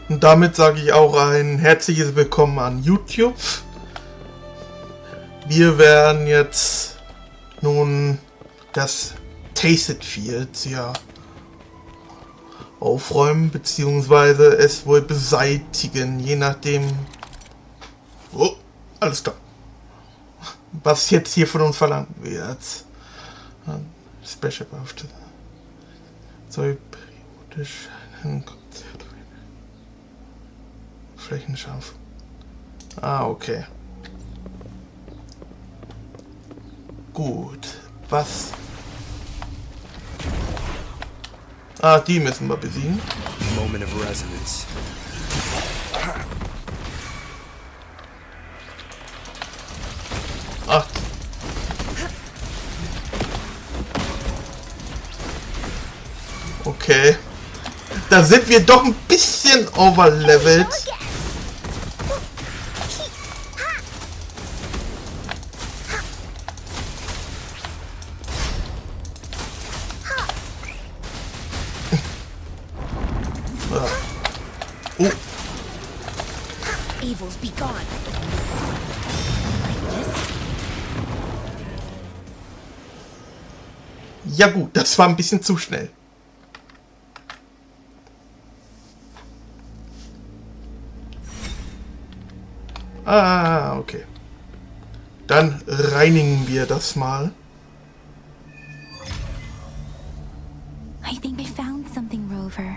Und damit sage ich auch ein herzliches Willkommen an YouTube. Wir werden jetzt nun das Tasted Fields ja aufräumen, beziehungsweise es wohl beseitigen, je nachdem. Oh, alles klar. Was jetzt hier von uns verlangt wird. Special After. Soll periodisch ein Konzert flächenscharf. Okay. Gut. Was? Die müssen wir besiegen. Moment of resonance. Okay. Da sind wir doch ein bisschen overlevelt. Evils be gone. Ja gut, das war ein bisschen zu schnell. Okay. Dann reinigen wir das mal. I think I found something, Rover.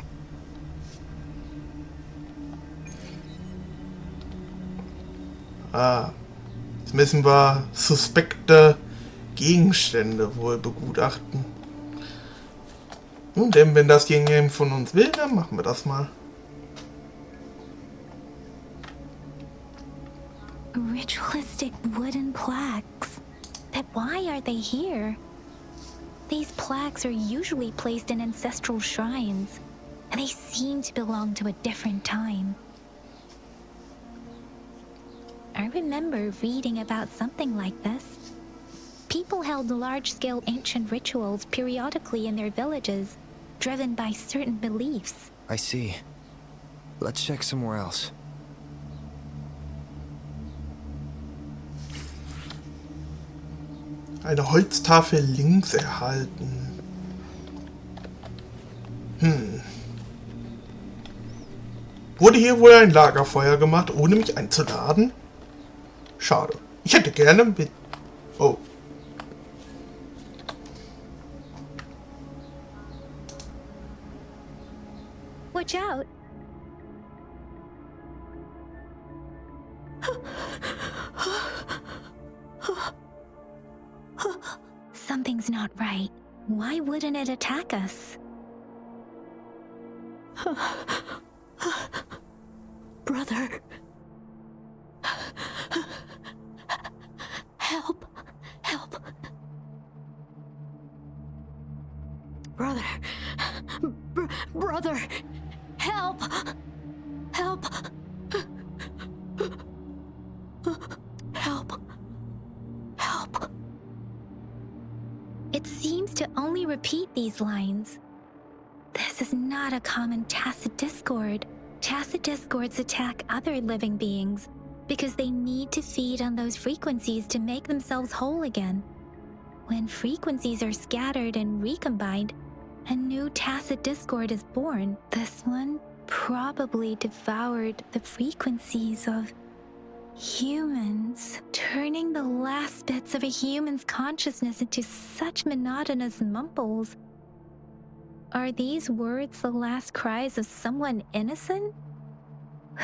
Jetzt müssen wir suspekte Gegenstände wohl begutachten. Und denn wenn das irgendjemand von uns will, dann machen wir das mal. Ritualistic wooden plaques. But why are they here? These plaques are usually placed in ancestral shrines, and they seem to belong to a different time. I remember reading about something like this. People held large-scale ancient rituals periodically in their villages, driven by certain beliefs. I see. Let's check somewhere else. Eine Holztafel links erhalten. Wurde hier wohl ein Lagerfeuer gemacht, ohne mich einzuladen? Schade. Ich hätte gerne mit... Oh. Watch out! Something's not right. Why wouldn't it attack us? Brother. Help. Help. Brother. Brother. Help. Help. Help. Help. It seems to only repeat these lines. This is not a common tacit discord. Tacit discords attack other living beings because they need to feed on those frequencies to make themselves whole again. When frequencies are scattered and recombined, a new tacit discord is born. This one probably devoured the frequencies of humans, turning the last bits of a human's consciousness into such monotonous mumbles. Are these words the last cries of someone innocent?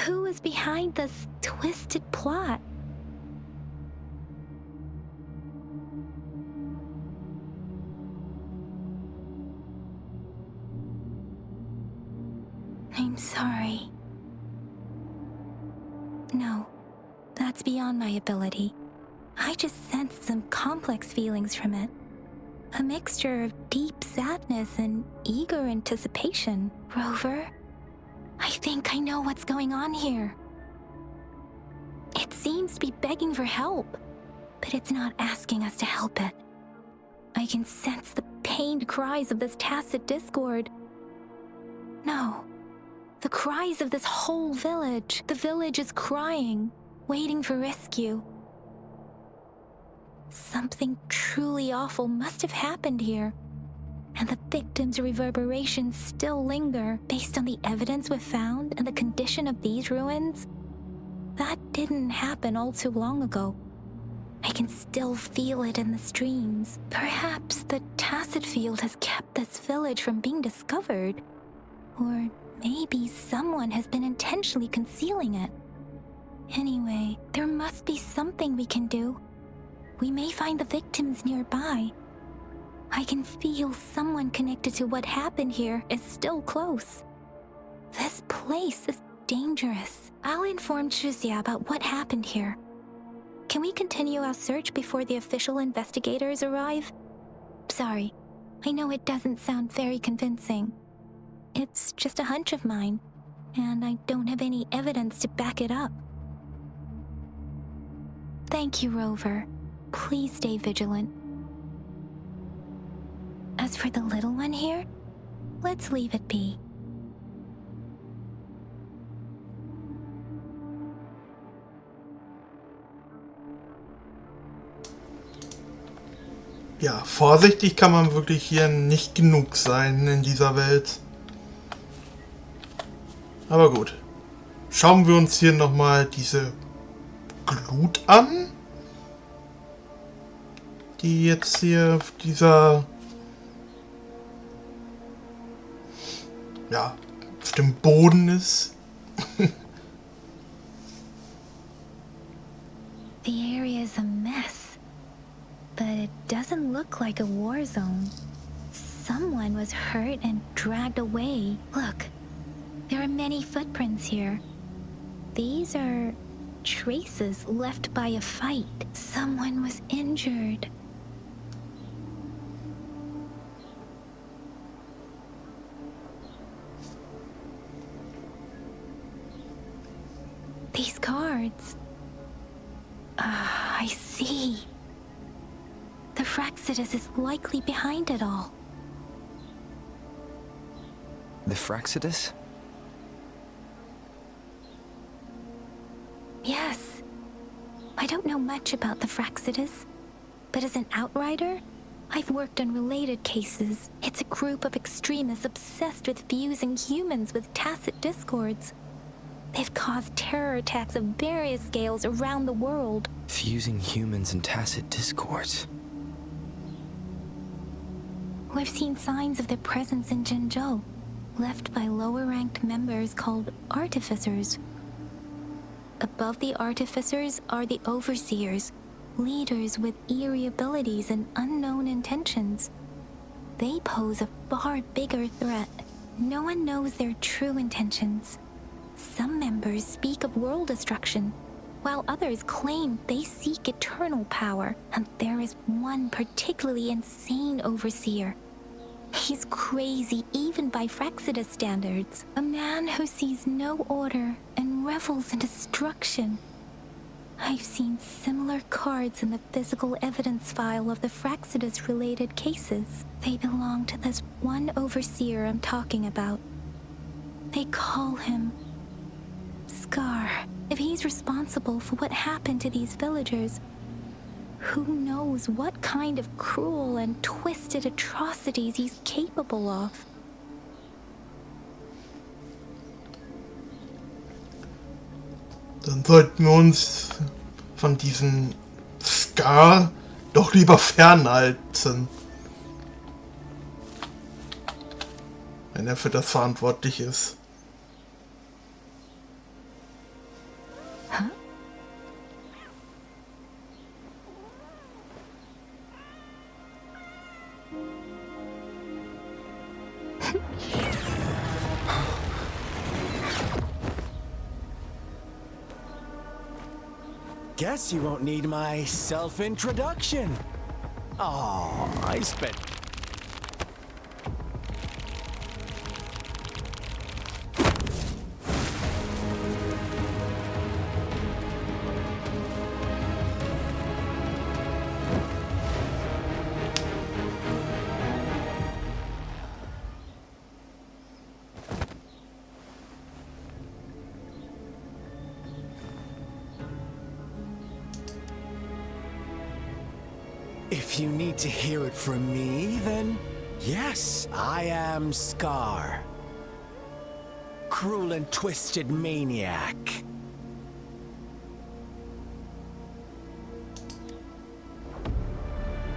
Who is behind this twisted plot? I'm sorry. No, that's beyond my ability. I just sensed some complex feelings from it. A mixture of deep sadness and eager anticipation. Rover, I think I know what's going on here. It seems to be begging for help, but it's not asking us to help it. I can sense the pained cries of this tacit discord. No, The cries of this whole village. The village is crying, waiting for rescue. Something truly awful must have happened here, and the victims' reverberations still linger. Based on the evidence we've found and the condition of these ruins, that didn't happen all too long ago. I can still feel it in the streams. Perhaps the tacit field has kept this village from being discovered. Or maybe someone has been intentionally concealing it. Anyway, there must be something we can do. We may find the victims nearby. I can feel someone connected to what happened here is still close. This place is dangerous. I'll inform Shuzia about what happened here. Can we continue our search before the official investigators arrive? Sorry, I know it doesn't sound very convincing. It's just a hunch of mine, and I don't have any evidence to back it up. Thank you, Rover. Please stay vigilant. As for the little one here, let's leave it be. Ja, vorsichtig kann man wirklich hier nicht genug sein in dieser Welt. Aber gut. Schauen wir uns hier nochmal diese Glut an, die jetzt hier auf dieser, ja, auf dem Boden ist. The area is a mess, but it doesn't look like a war zone. Someone was hurt and dragged away. Look, there are many footprints here. These are traces left by a fight. Someone was injured. These cards. I see. The Fraxidus is likely behind it all. The Fraxidus? Yes. I don't know much about the Fraxidus, but as an outrider, I've worked on related cases. It's a group of extremists obsessed with fusing humans with tacit discords. They've caused terror attacks of various scales around the world. Fusing humans and tacit discords. We've seen signs of their presence in Jinzhou, left by lower-ranked members called artificers. Above the artificers are the overseers, leaders with eerie abilities and unknown intentions. They pose a far bigger threat. No one knows their true intentions. Some members speak of world destruction, while others claim they seek eternal power, and there is one particularly insane overseer. He's crazy even by Fraxidus standards. A man who sees no order and revels in destruction. I've seen similar cards in the physical evidence file of the Fraxidus-related cases. They belong to this one overseer I'm talking about. They call him Scar. If he's responsible for what happened to these villagers, who knows what kind of cruel and twisted atrocities he's capable of? Dann sollten wir uns von diesem Scar doch lieber fernhalten. Wenn er für das verantwortlich ist. Guess you won't need my self-introduction. Oh, I spent... If you need to hear it from me, then yes, I am Scar. Cruel and twisted maniac.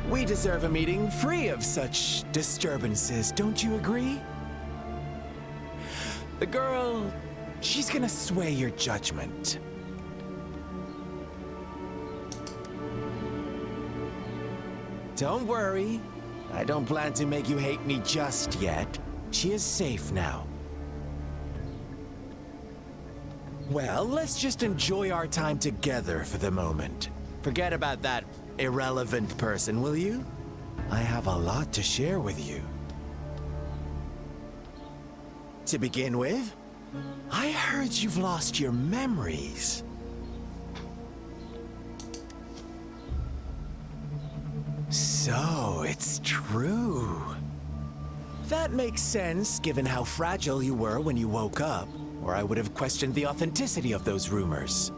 We deserve a meeting free of such disturbances, don't you agree? The girl, she's gonna sway your judgment. Don't worry, I don't plan to make you hate me just yet. She is safe now. Well, let's just enjoy our time together for the moment. Forget about that irrelevant person, will you? I have a lot to share with you. To begin with, I heard you've lost your memories. So, it's true. That makes sense, given how fragile you were when you woke up, or I would have questioned the authenticity of those rumors.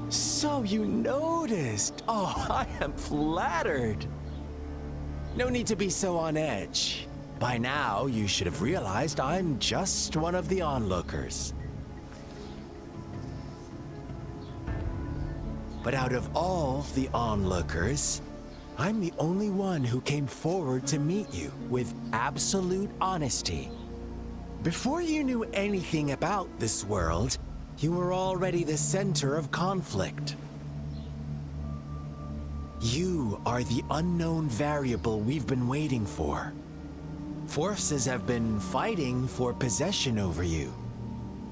So you noticed. Oh, I am flattered. No need to be so on edge. By now, you should have realized I'm just one of the onlookers. But out of all the onlookers, I'm the only one who came forward to meet you with absolute honesty. Before you knew anything about this world, you were already the center of conflict. You are the unknown variable we've been waiting for. Forces have been fighting for possession over you.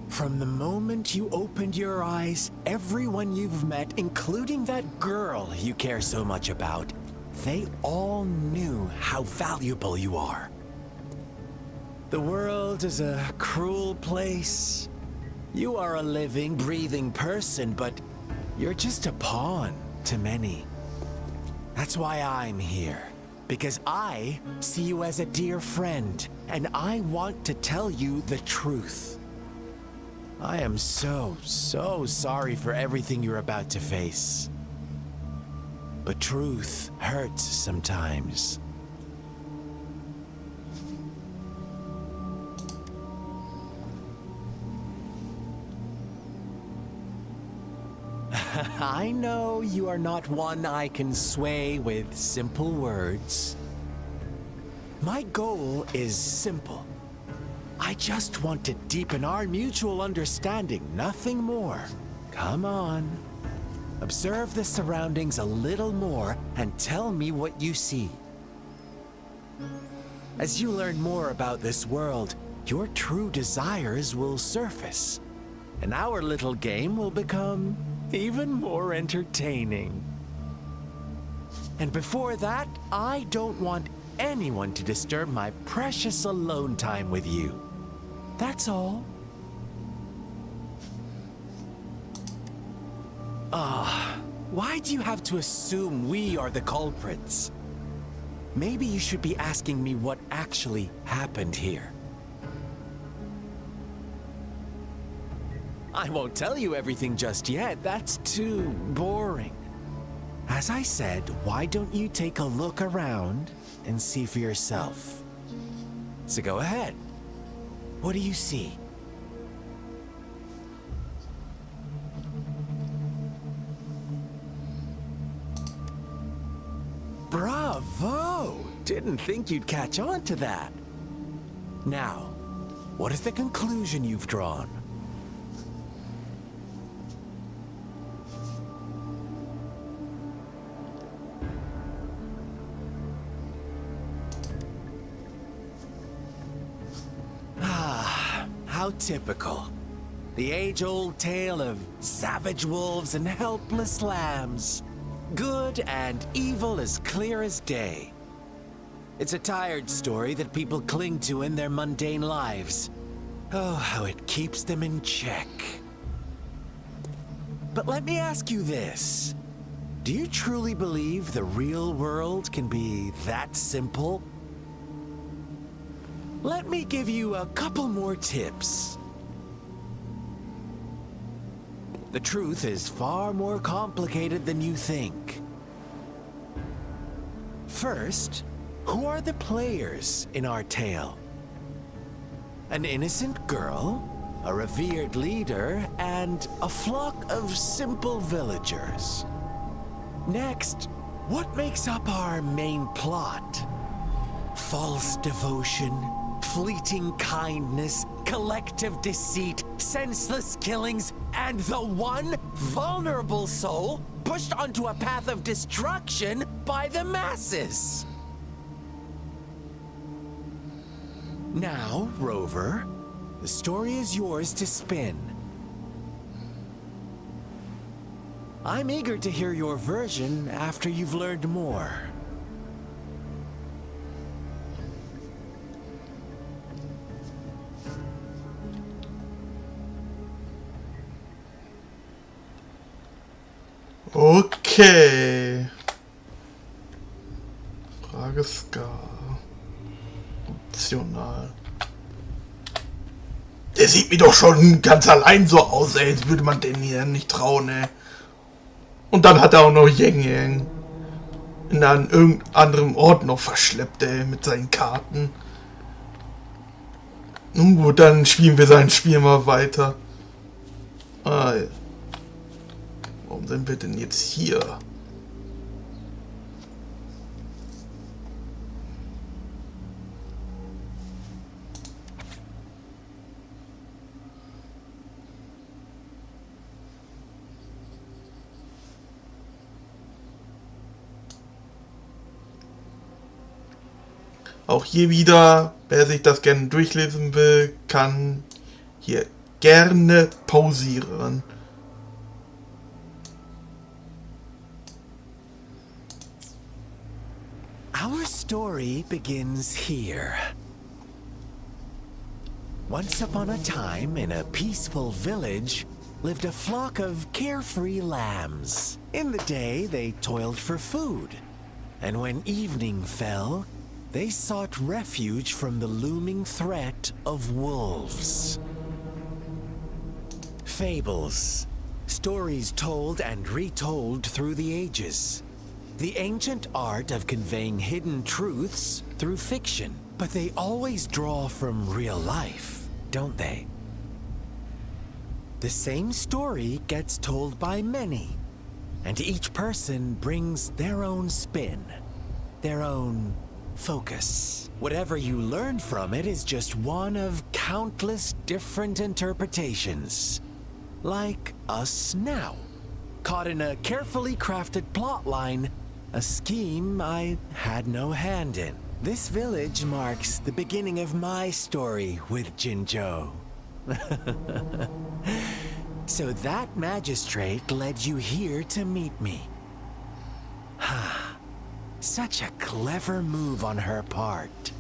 From the moment you opened your eyes, everyone you've met, including that girl you care so much about, they all knew how valuable you are. The world is a cruel place. You are a living, breathing person, but you're just a pawn to many. That's why I'm here, because I see you as a dear friend, and I want to tell you the truth. I am so sorry for everything you're about to face. But truth hurts sometimes. I know you are not one I can sway with simple words. My goal is simple. I just want to deepen our mutual understanding, nothing more. Come on. Observe the surroundings a little more and tell me what you see. As you learn more about this world, your true desires will surface, and our little game will become even more entertaining. And before that, I don't want anyone to disturb my precious alone time with you. That's all. Why do you have to assume we are the culprits? Maybe you should be asking me what actually happened here. I won't tell you everything just yet. That's too boring. As I said, why don't you take a look around and see for yourself? So go ahead. What do you see? Bravo! Didn't think you'd catch on to that. Now, what is the conclusion you've drawn? How typical. The age-old tale of savage wolves and helpless lambs. Good and evil as clear as day. It's a tired story that people cling to in their mundane lives. Oh, how it keeps them in check. But let me ask you this. Do you truly believe the real world can be that simple? Let me give you a couple more tips. The truth is far more complicated than you think. First, who are the players in our tale? An innocent girl, a revered leader, and a flock of simple villagers. Next, what makes up our main plot? False devotion, fleeting kindness, collective deceit, senseless killings, and the one vulnerable soul pushed onto a path of destruction by the masses. Now, Rover, the story is yours to spin. I'm eager to hear your version after you've learned more. Okay. Frage Ska. Optional. Der sieht mir doch schon ganz allein so aus, ey. Jetzt würde man den hier nicht trauen, ey. Und dann hat er auch noch Yang Yang in einen irgendeinem anderen Ort noch verschleppt, ey, mit seinen Karten. Nun gut, dann spielen wir sein Spiel mal weiter. Ah, ja. Warum sind wir denn jetzt hier? Auch hier wieder, wer sich das gerne durchlesen will, kann hier gerne pausieren. Our story begins here. Once upon a time, in a peaceful village, lived a flock of carefree lambs. In the day, they toiled for food, and when evening fell, they sought refuge from the looming threat of wolves. Fables, stories told and retold through the ages. The ancient art of conveying hidden truths through fiction, but they always draw from real life, don't they? The same story gets told by many, and each person brings their own spin, their own focus. Whatever you learn from it is just one of countless different interpretations. Like us now, caught in a carefully crafted plotline, a scheme I had no hand in. This village marks the beginning of my story with Jinzhou. So that magistrate led you here to meet me. Such a clever move on her part.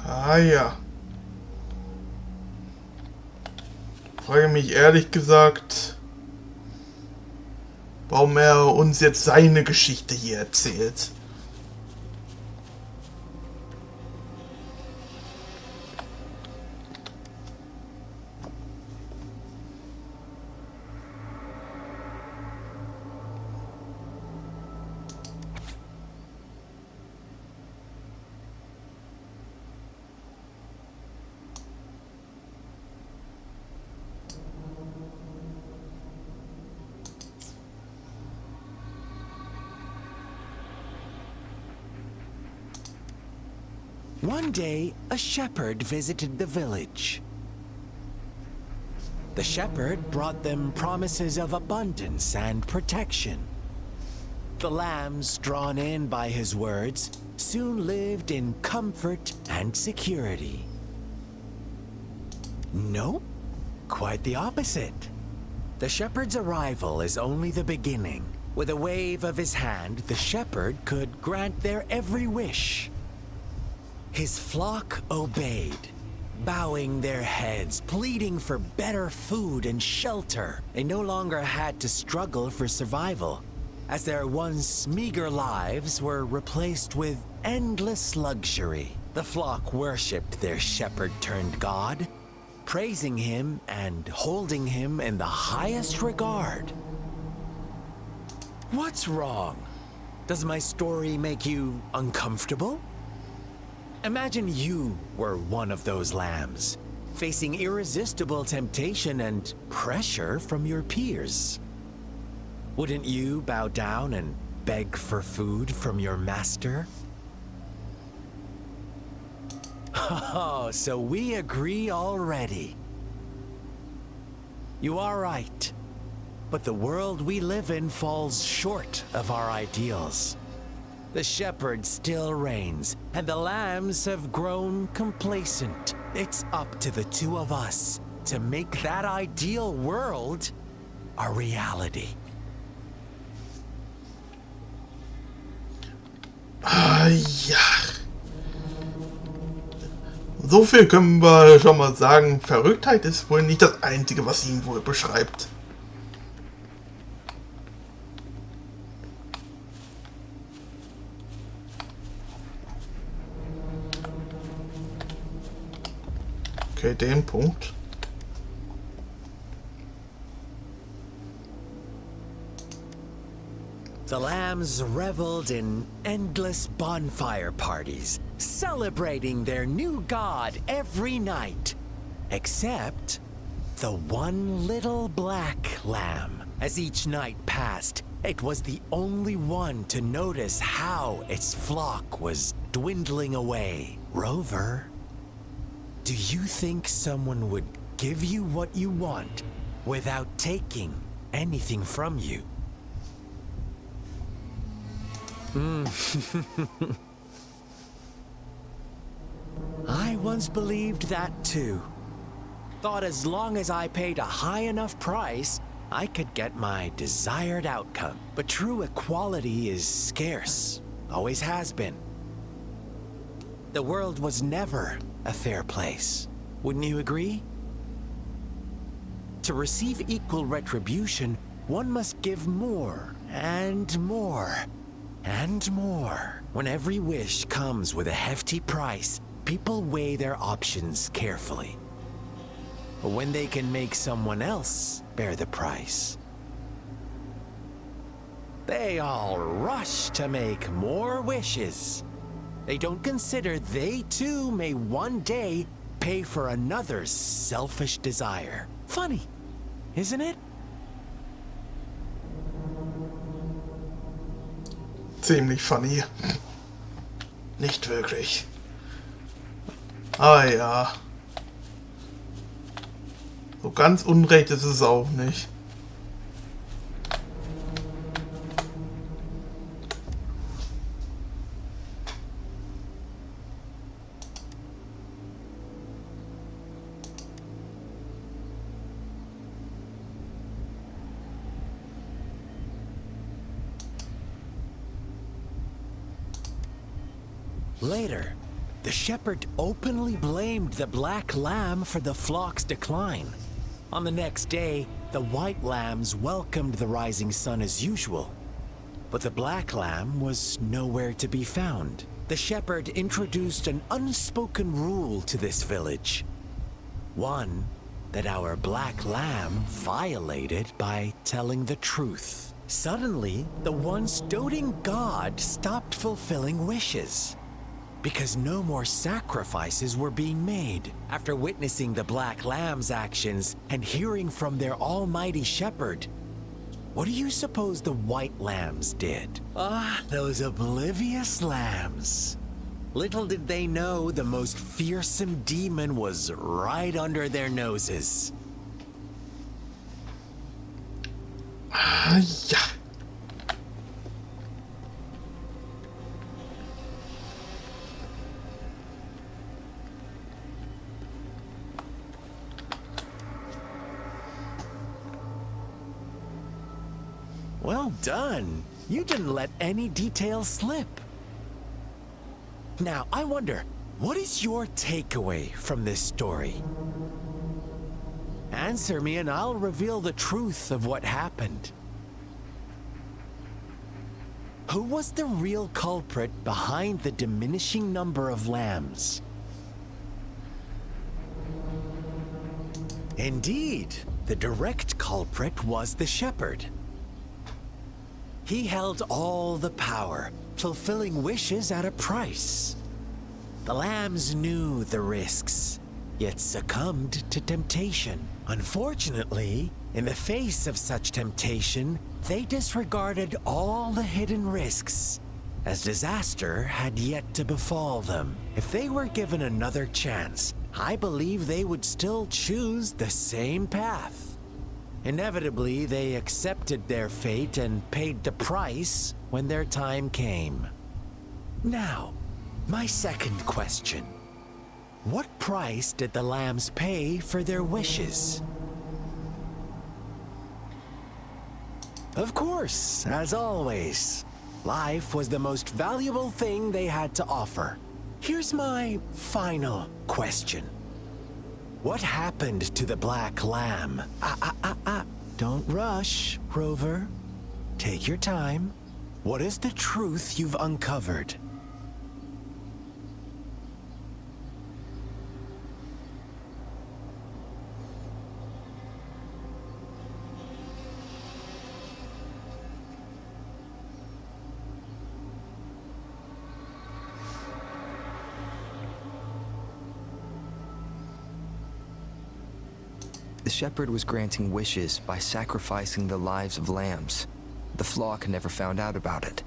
Ah ja. Frage mich ehrlich gesagt, warum er uns jetzt seine Geschichte hier erzählt. One day, a shepherd visited the village. The shepherd brought them promises of abundance and protection. The lambs, drawn in by his words, soon lived in comfort and security. Nope, quite the opposite. The shepherd's arrival is only the beginning. With a wave of his hand, the shepherd could grant their every wish. His flock obeyed, bowing their heads, pleading for better food and shelter. They no longer had to struggle for survival, as their once meager lives were replaced with endless luxury. The flock worshipped their shepherd-turned-god, praising him and holding him in the highest regard. What's wrong? Does my story make you uncomfortable? Imagine you were one of those lambs, facing irresistible temptation and pressure from your peers. Wouldn't you bow down and beg for food from your master? Oh, so we agree already. You are right, but the world we live in falls short of our ideals. The shepherd still reigns, and the lambs have grown complacent. It's up to the two of us to make that ideal world a reality. Ja. So viel können wir schon mal sagen. Verrücktheit ist wohl nicht das Einzige, was ihn wohl beschreibt. Okay, den Punkt. The lambs reveled in endless bonfire parties, celebrating their new god every night. Except the one little black lamb. As each night passed, it was the only one to notice how its flock was dwindling away. Rover, do you think someone would give you what you want without taking anything from you? I once believed that too. Thought as long as I paid a high enough price, I could get my desired outcome. But true equality is scarce, always has been. The world was never a fair place. Wouldn't you agree? To receive equal retribution, one must give more and more. And more. When every wish comes with a hefty price, people weigh their options carefully. But when they can make someone else bear the price, they all rush to make more wishes. They don't consider they too may one day pay for another's selfish desire. Funny, isn't it? Ziemlich funny. Nicht wirklich. Ah ja. So ganz unrecht ist es auch nicht. Later, the shepherd openly blamed the black lamb for the flock's decline. On the next day, the white lambs welcomed the rising sun as usual. But the black lamb was nowhere to be found. The shepherd introduced an unspoken rule to this village. One that our black lamb violated by telling the truth. Suddenly, the once doting god stopped fulfilling wishes, because no more sacrifices were being made. After witnessing the black lamb's actions and hearing from their almighty shepherd, what do you suppose the white lambs did? Ah, those oblivious lambs. Little did they know the most fearsome demon was right under their noses. Ah ja. Well done. You didn't let any details slip. Now, I wonder, what is your takeaway from this story? Answer me and I'll reveal the truth of what happened. Who was the real culprit behind the diminishing number of lambs? Indeed, the direct culprit was the shepherd. He held all the power, fulfilling wishes at a price. The lambs knew the risks, yet succumbed to temptation. Unfortunately, in the face of such temptation, they disregarded all the hidden risks, as disaster had yet to befall them. If they were given another chance, I believe they would still choose the same path. Inevitably, they accepted their fate and paid the price when their time came. Now, my second question. What price did the lambs pay for their wishes? Of course, as always, life was the most valuable thing they had to offer. Here's my final question. What happened to the black lamb? Don't rush, Rover. Take your time. What is the truth you've uncovered? The shepherd was granting wishes by sacrificing the lives of lambs. The flock never found out about it.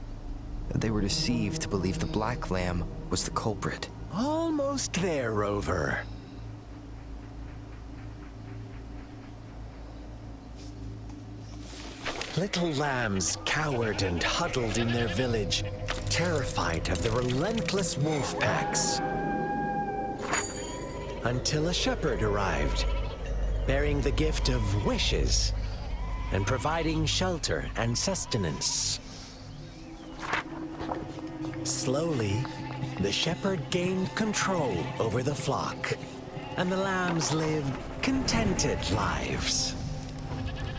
They were deceived to believe the black lamb was the culprit. Almost there, Rover. Little lambs cowered and huddled in their village, terrified of the relentless wolf packs. Until a shepherd arrived, bearing the gift of wishes and providing shelter and sustenance. Slowly, the shepherd gained control over the flock, and the lambs lived contented lives.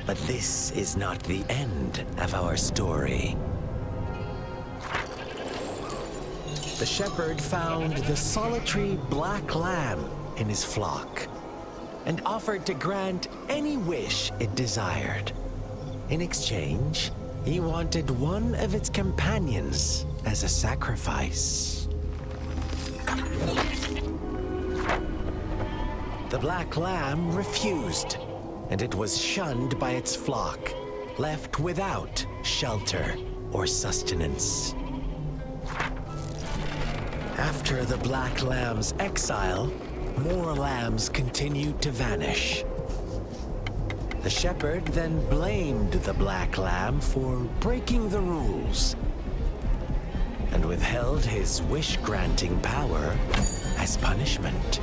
But this is not the end of our story. The shepherd found the solitary black lamb in his flock and offered to grant any wish it desired. In exchange, he wanted one of its companions as a sacrifice. The black lamb refused, and it was shunned by its flock, left without shelter or sustenance. After the black lamb's exile, more lambs continued to vanish. The shepherd then blamed the black lamb for breaking the rules and withheld his wish-granting power as punishment.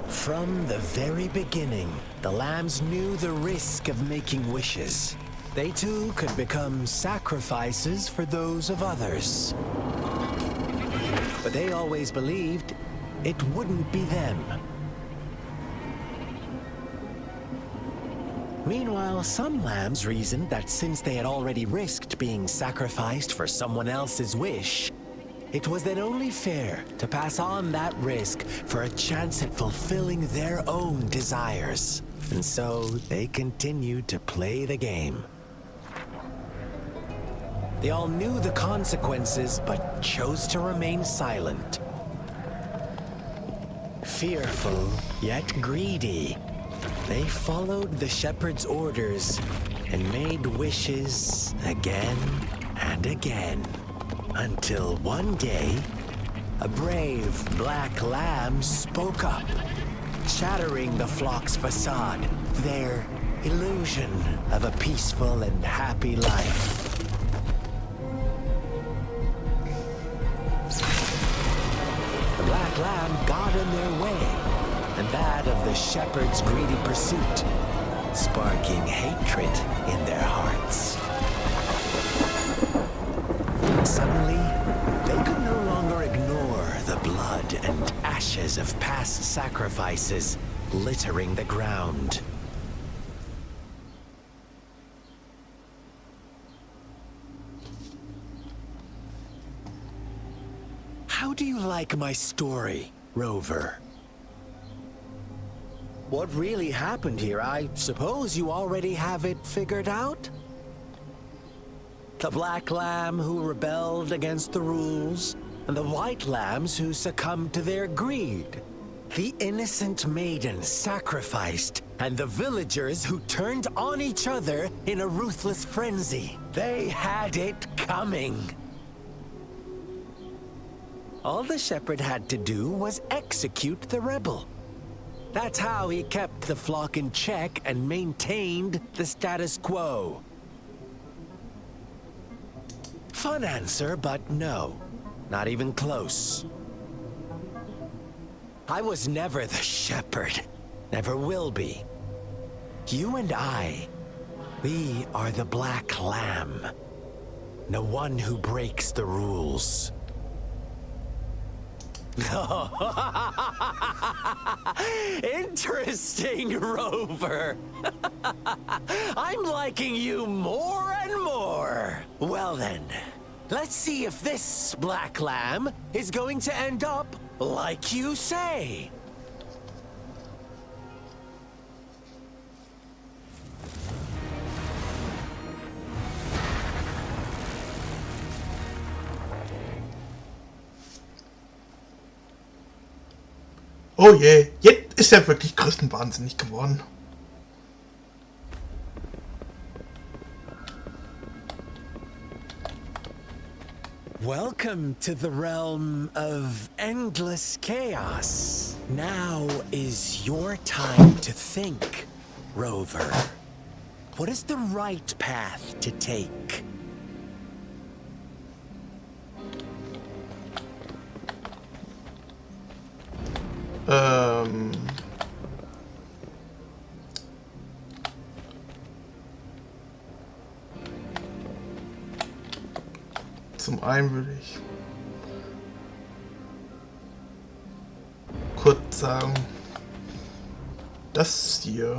From the very beginning, the lambs knew the risk of making wishes. They too could become sacrifices for those of others. But they always believed it wouldn't be them. Meanwhile, some lambs reasoned that since they had already risked being sacrificed for someone else's wish, it was then only fair to pass on that risk for a chance at fulfilling their own desires. And so they continued to play the game. They all knew the consequences, but chose to remain silent. Fearful, yet greedy, they followed the shepherd's orders and made wishes again and again, until one day, a brave black lamb spoke up, shattering the flock's facade, their illusion of a peaceful and happy life. The black lamb got in their way, and that of the shepherd's greedy pursuit, sparking hatred in their hearts. Suddenly, they could no longer ignore the blood and ashes of past sacrifices littering the ground. How do you like my story, Rover? What really happened here, I suppose you already have it figured out? The black lamb who rebelled against the rules, and the white lambs who succumbed to their greed. The innocent maiden sacrificed, and the villagers who turned on each other in a ruthless frenzy. They had it coming. All the shepherd had to do was execute the rebel. That's how he kept the flock in check and maintained the status quo. Fun answer, but no. Not even close. I was never the shepherd. Never will be. You and I, we are the black lamb. The one who breaks the rules. Interesting, Rover. I'm liking you more and more. Well then, let's see if this black lamb is going to end up like you say. Oh je, jetzt ist er wirklich größenwahnsinnig geworden. Welcome to the realm of endless chaos. Now is your time to think, Rover. What is the right path to take? Zum einen würde ich kurz sagen, das hier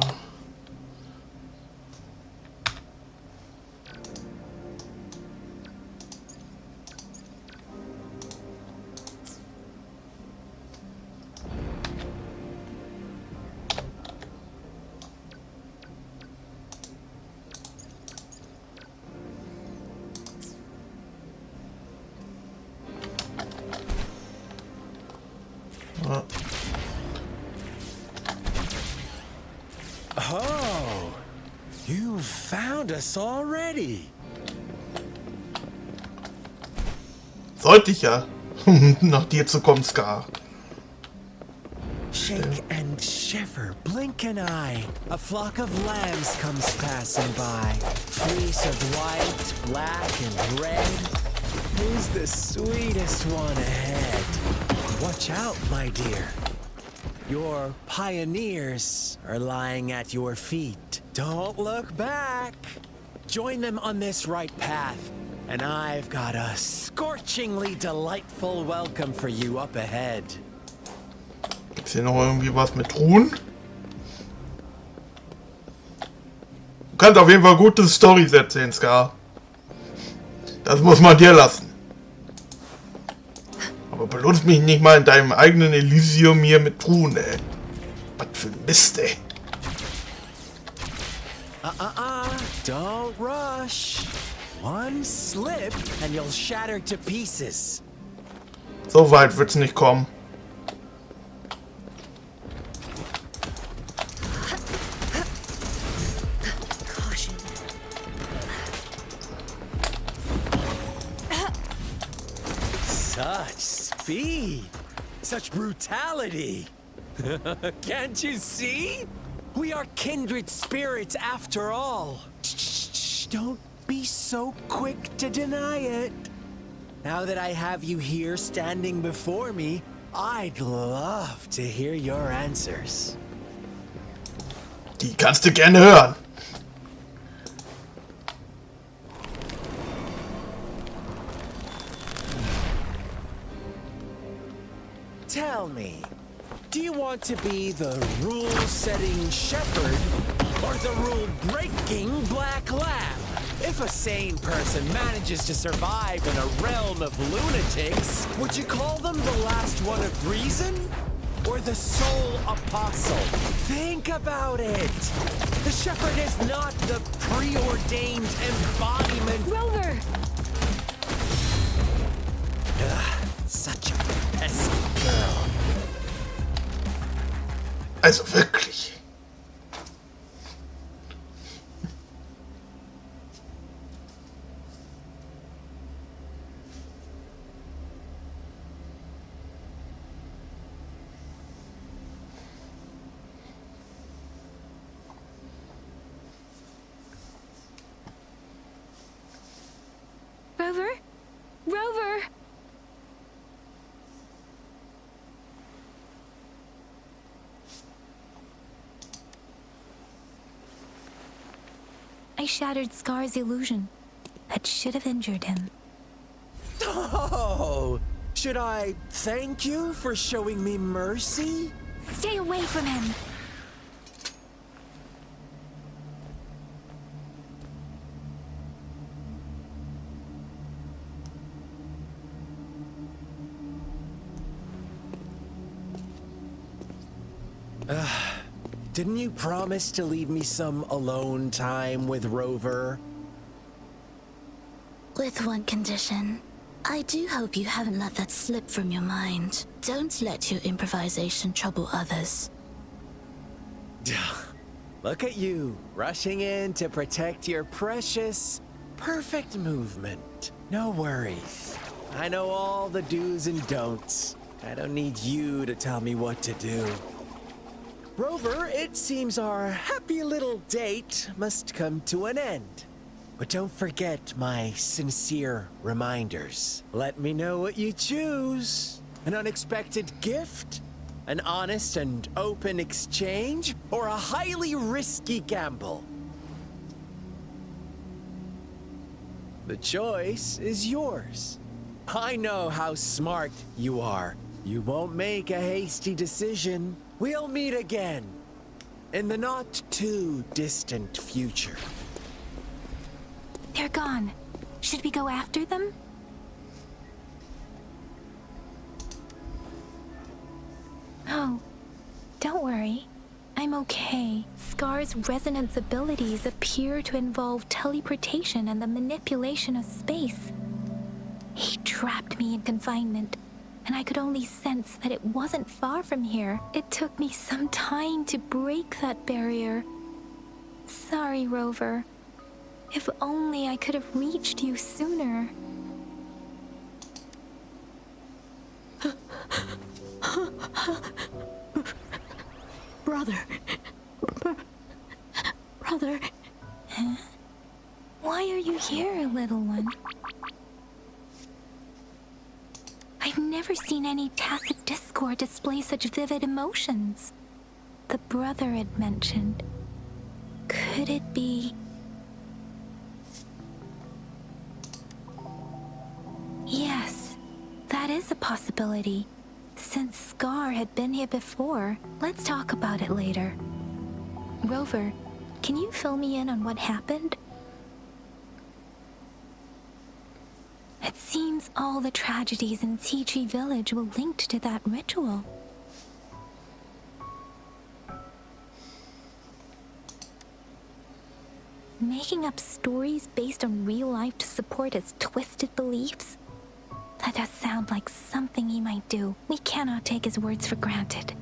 Oh, you found us already. sollte ich ja nach dir zu kommen, Scar. Shake and shiver, blink an eye. A flock of lambs comes passing by. Fleece of white, black, and red. Who's the sweetest one ahead? Watch out, my dear. Your pioneers are lying at your feet. Don't look back. Join them on this right path, and I've got a scorchingly delightful welcome for you up ahead. Gibt's hier noch irgendwie was mit Truhen? Du kannst auf jeden Fall gute Storys erzählen, Scar. Das muss man dir lassen. Aber benutzt mich nicht mal in deinem eigenen Elysium hier mit Truhen, ey. Was für ein Mist, ey. Don't rush. One slip and you'll shatter to pieces. So weit wird's nicht kommen. Such speed, such brutality. Can't you see? We are kindred spirits after all. Shh, don't be so quick to deny it. Now that I have you here standing before me, I'd love to hear your answers. Die kannst du gerne hören. Tell me, Do you want to be the rule-setting shepherd or the rule-breaking black lamb? If a sane person manages to survive in a realm of lunatics, would you call them the last one of reason? Or the sole apostle? Think about it. The shepherd is not the preordained embodiment. Rover! Ugh, such a pesky girl. Also wirklich. Rover? Rover! I shattered Scar's illusion. That should have injured him. Oh, should I thank you for showing me mercy? Stay away from him! Didn't you promise to leave me some alone time with Rover? With one condition. I do hope you haven't let that slip from your mind. Don't let your improvisation trouble others. Look at you, rushing in to protect your precious, perfect movement. No worries. I know all the do's and don'ts. I don't need you to tell me what to do. Rover, it seems our happy little date must come to an end. But don't forget my sincere reminders. Let me know what you choose. An unexpected gift? An honest and open exchange? Or a highly risky gamble? The choice is yours. I know how smart you are. You won't make a hasty decision. We'll meet again in the not-too-distant future. They're gone. Should we go after them? Oh, don't worry. I'm okay. Scar's resonance abilities appear to involve teleportation and the manipulation of space. He trapped me in confinement, and I could only sense that it wasn't far from here. It took me some time to break that barrier. Sorry, Rover. If only I could have reached you sooner. Brother. Brother. Huh? Why are you here, little one? I've never seen any tacit discord display such vivid emotions. The brother had mentioned. Could it be... Yes, that is a possibility. Since Scar had been here before, let's talk about it later. Rover, can you fill me in on what happened? It seems all the tragedies in Tea Tree Village were linked to that ritual. Making up stories based on real life to support his twisted beliefs? That does sound like something he might do. We cannot take his words for granted.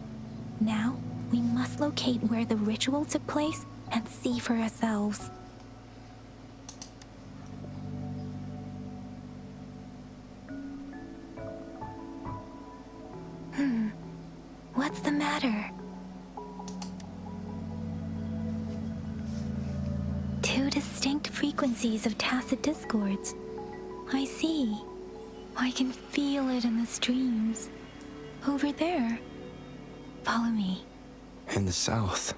Now, we must locate where the ritual took place and see for ourselves. What's the matter? Two distinct frequencies of tacit discords. I see. I can feel it in the streams. Over there. Follow me. In the south.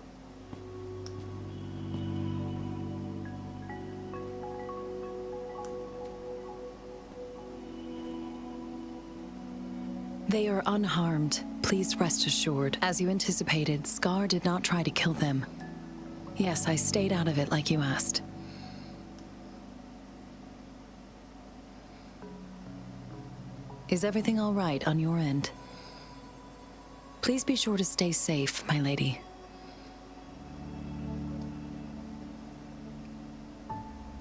They are unharmed. Please rest assured. As you anticipated, Scar did not try to kill them. Yes, I stayed out of it like you asked. Is everything all right on your end? Please be sure to stay safe, my lady.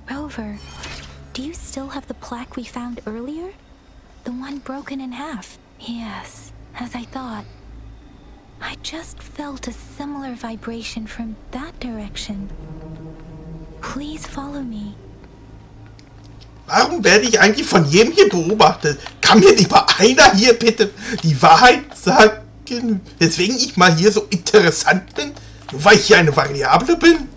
Rover, do you still have the plaque we found earlier? The one broken in half? Yes, as I thought. I just felt a similar vibration from that direction. Please follow me. Warum werde ich eigentlich von jedem hier beobachtet? Kann mir nicht mal einer hier bitte die Wahrheit sagen, weswegen ich mal hier so interessant bin? Nur weil ich hier eine Variable bin?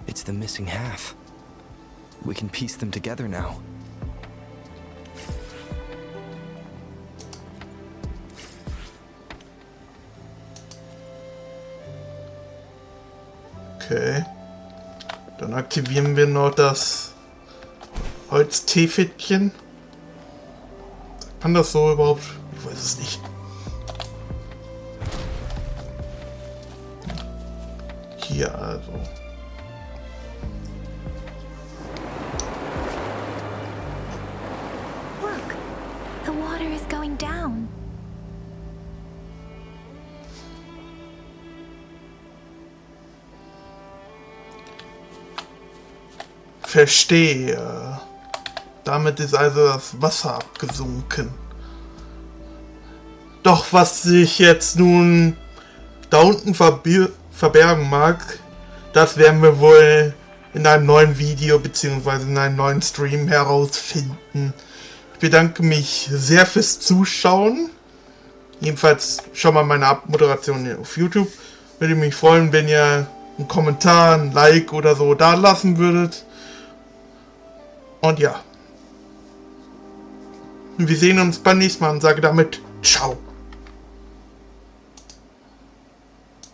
It's the missing half. We can piece them together now. Okay. Dann aktivieren wir noch das Holztäfelchen. Kann das so überhaupt? Ich weiß es nicht. Hier also. Look, the water is going down. Verstehe. Damit ist also das Wasser abgesunken. Doch was sich jetzt nun da unten verbergen mag, das werden wir wohl in einem neuen Video bzw. in einem neuen Stream herausfinden. Ich bedanke mich sehr fürs Zuschauen. Jedenfalls schon mal meine Abmoderation auf YouTube. Würde mich freuen, wenn ihr einen Kommentar, ein Like oder so da lassen würdet. Und ja. Wir sehen uns beim nächsten Mal und sage damit ciao.